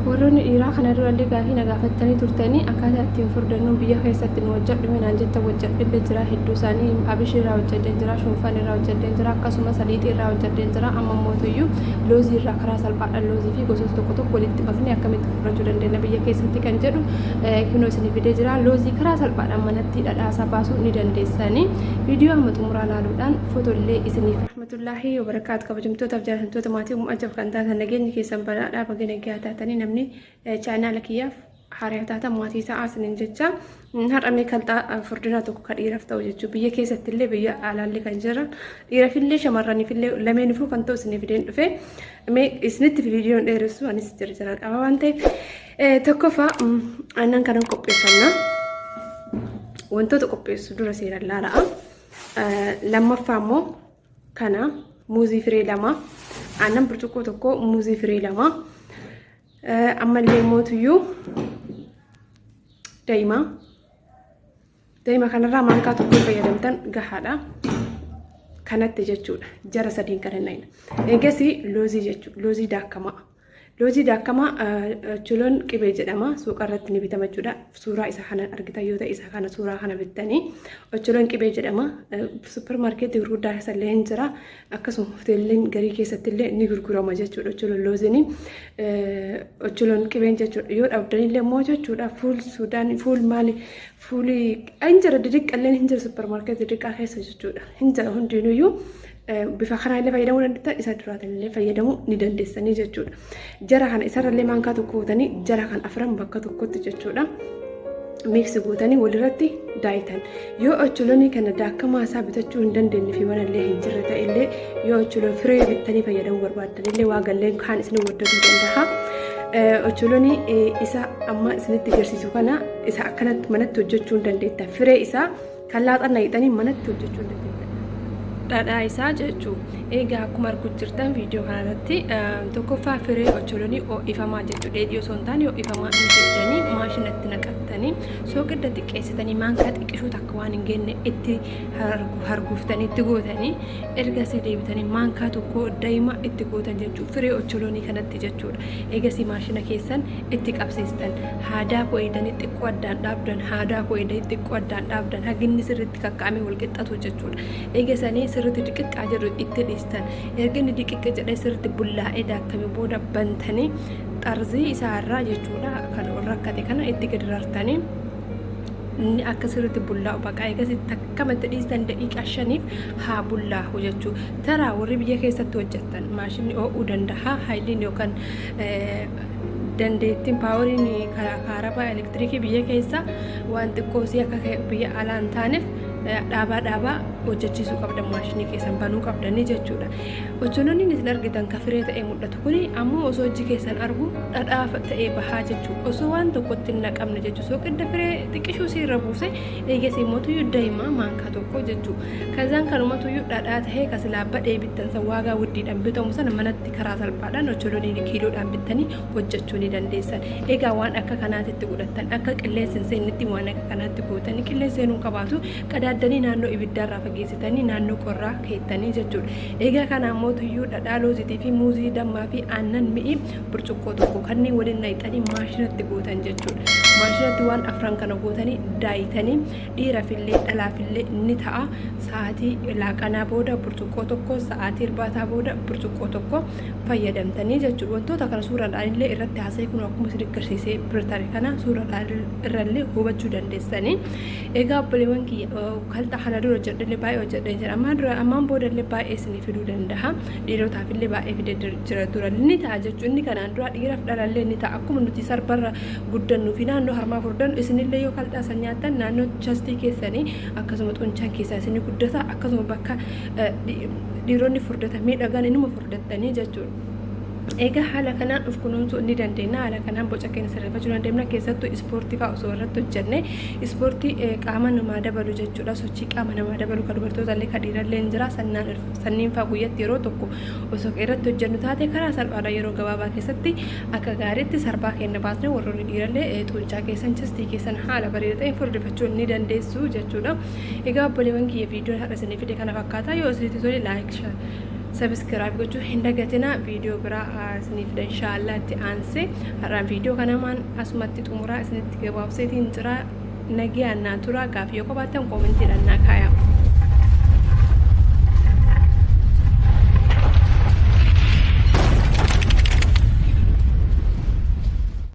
warroonni dhiiraa kana durallee gaafii na gaafattanii turtanii akkaataa ittiin furdannuun biyya keessatti nu hojjedhu minaan jetta hojjedhillee jira. Hedduu isaanii abishii irraa hojjedhee jira, shuunfaan irraa hojjedhee jira, akkasumas saliixii irraa hojjedhee jira. Amma mootuyyuu loozii irraa karaa salphaadhaan loozii fi gosoota tokko tokko walitti maknee akkamitti furrachuu dandeenya biyya keessatti kan jedhu kunoo isin fidee jira. Loozii karaa salphaadhaan manatti dhadhaasaa baasuu ni dandeessanii. Viidiyoo amma xumuraa ilaaluudhaan footollee isiniif rahmatullaahi wa barakaatu. Kabajamtootaaf jaallatamtoota maatii uummachaaf kan taatan nageenyi keessan badhaadhaa baga nagaa taatanii namni chaanaala kiyyaaf haaraa taatan maatii ta'aa isiniin jecha har'amee kalxaa furdinaa tokko kan dhiiraaf ta'u jechuudha. Biyya keessatti illee biyya alaallee kan jiran dhiiraafillee shamarraniifillee lameenifuu kan ta'u isiniif fideen dhufe isinitti viidiyoon dheeressu anis jira qaba waan ta'eef tokkoffaa aannan kanan qopheeffannaa wantoota qopheessu dura seeraan laala'a. Lammaffaa immoo kana muuzii firee lama aannan burcuqqoo tokko muuzii firee lama ammallee mootuyyuu daa'ima kanarraa maankaa tokko fayyadamtan gahaadha kanatti jechuudha. Jara sadiin kan hin eegas loozii jechuudha. Loozii daakamaa chiloon qibee jedhama. Suuqa irratti ni bitama jechuudha. Suuraa isa kana argitan yoo ta'e isa kana suuraa kana bittanii chiloon qibee jedhama. Supermarkeetii gurguddaa keessallee hin jira. Akkasuma hoteelleen garii keessatti illee ni gurgurama jechuudha. Chiloon loozini chiloon qibeen jechuudha. Yoo dhabdanillee immoo jechuudha fuul suudaan fuul maali fuuli hin jira didiqqallee hin jira supermarkeetii didiqqaa keessa jechuudha. Hin jira hundinuyyuu bifa kanaa illee fayyadamuu dandeessan isa duraatiin illee fayyadamuu ni dandeessanii jechuudha. Jara kana isarrallee maankaa tokko gootanii jara kan afran bakka tokkotti jechuudha. Miiksi gootanii walirratti daayitan. Yoo ocholoonii kana daakamaa isaa bitachuu hin dandeenye fi manallee hin jirre ta'ellee yoo ocholoon firee bittanii fayyadamuu barbaaddan illee waa galleen kaan isin waddaduu danda'a. Ocholoonii isa amma isinitti agarsiisu kana isa akkanatti manatti hojjechuu hin dandeetta. Firee isaa kan laaxannaa hidhanii manatti hojjechuu hin dandeetta. Dhadhaa isaa jechuudha. Egaa akkuma arguu jirtan viidiyoo kanarratti tokkoffaa firee ocholoonii ho'ifamaa jechuudha. Dheedhii osoo hin taane ho'ifamaa hin jedhanii maashinatti naqattanii soogidda xiqqeessitanii maankaa xiqqishuu takka waan hin geenne itti harguuftanii itti gootanii ergasii deebitanii maankaa tokko daa'ima itti gootan jechuudha. Firee ocholoonii kanatti jechuudha. Eegasii maashina keessan itti qabsiistan haadaa qo'eedanii xiqqoo addaan dhaabdan haadaa qo'eedanii xiqqoo addaan dhaabdan haginni sirriitti kakkaa'amee wal qixxatu jechuudha. Eegasanii sirriitti diqiqqaa jedhu itti dhiistan erginni diqiqqaa jedhee sirriitti bullaa'ee daakkame booda bantanii xarzii isaarraa jechuudha kan rakkate kana itti gadi rartanii akka sirriitti bullaa'u baqa eegasitti akkamatti dhiistan daqiiqaa 5 haa bullaa'u jechuudha. Taraa warri biyya keessatti hojjetan maashinni oo'uu danda'a haayiliin yookaan dandeettiin paawuriin kaarabaa elektiriikii biyya keessa waan xiqqoosii akka biyya alaa hin taaneef dhaabaa hojjechiisuu qabdan maashinii keessan banuu qabdanii jechuudha. Ocholoonni isin argitan ka firee ta'ee mul'atu kuni ammoo osoo hojii keessan argu dhadhaa ta'ee bahaa jechuudha. Osoo waan tokkotti hin naqamne jechuudha. Soogidda firee xiqqishuu siirra buuse eegasii mootuyyuu daa'ima maankaa tokko jechuudha. Kazaan kanumatuyyuu dhadhaa ta'ee kasilaa badhee bittan san waagaa wuddiidhaan bitamu sana manatti karaa salphaadhaan ocholoonni kiiloodhaan bittanii hojjechuu ni dandeessan. Egaa waan akka kanaatitti godhattan akka qilleensi seennitti waan akka kanaatti gootanii qilleensi seenuu qabaatu qadaaddanii naannoo ibiddaarraa fageessitanii naannoo qorraa keettanii jechuudha. Egaa kana mootuyyuu dhadhaa loozitii fi muuzii dammaa fi aannan mi'i burcuqqoo tokko kanneen waliin naqxanii maashinatti gootan jechuudha. Maashinatti waan afran kana gootanii daayitanii dhiiraafillee dhalaafillee ni ta'a. Sa'aatii laaqanaa booda burcuqqoo tokko sa'aatii irbaataa booda burcuqqoo tokko fayyadamtanii jechuudha. Wantoota kana suuraadhaan illee irratti haasa'e kun akkuma isin agarsiisee birtare kana suuraadhaan irrallee hubachuu dandeessanii. Egaa obboleewwan kiyya kalxa kana dura hojjedhee baay'ee hojjedhee jira. Ammaan boodallee baay'ee isinii fiduu danda'a. Dhiirotaafillee baay'ee fidee jira dura ni ta'a jechuudha. Inni kanaan dura dhiiraaf dhalallee ni ta'a. Akkuma nuti sarbarra guddannuu fi naannoo harmaa furdan isinillee yoo kalxaa san nyaattan naannoo chastii keessanii akkasuma xunchaan keessaa isinii guddata akkasuma bakka dhiironni furdatan miidhagan inuma furdattanii jechuudha. Egaa haala kanaan of kunuunsuu ni dandeenya. Haala kanaan boca keenya sirreeffachuu dandeenya. Keessattuu ispoortii fa'aa osoo irratti hojjenne ispoortii qaama namaa dabalu jechuudha. Sochii qaama namaa dabalu kan dubartootaallee kan dhiirallee hin jira. Sanniin fa'aa guyyatti yeroo tokko osoo irratti hojjennu taate karaa salphaadhaan yeroo gabaabaa keessatti akka gaariitti sarbaa keenya baasnee warroonni dhiirallee xuuncaa keessan chastii keessan haala bareedaa ta'een furdifachuu ni dandeessu jechuudha. Egaa obboleewwan kiyya viidiyoo har'a isinii fide kana fakkaata. Yoo isinitti tole laayik subscribe gochuu hin dagatinaa. Viidiyoo biraa isiniif fida inshallah itti aansee. Har'aan viidiyoo kanamaan asumatti xumuraa isinitti gabaabseetiin jira. Nagee annaa tura. Gaaffii yoo qabaattan koomentiidhaan naa kaayaa.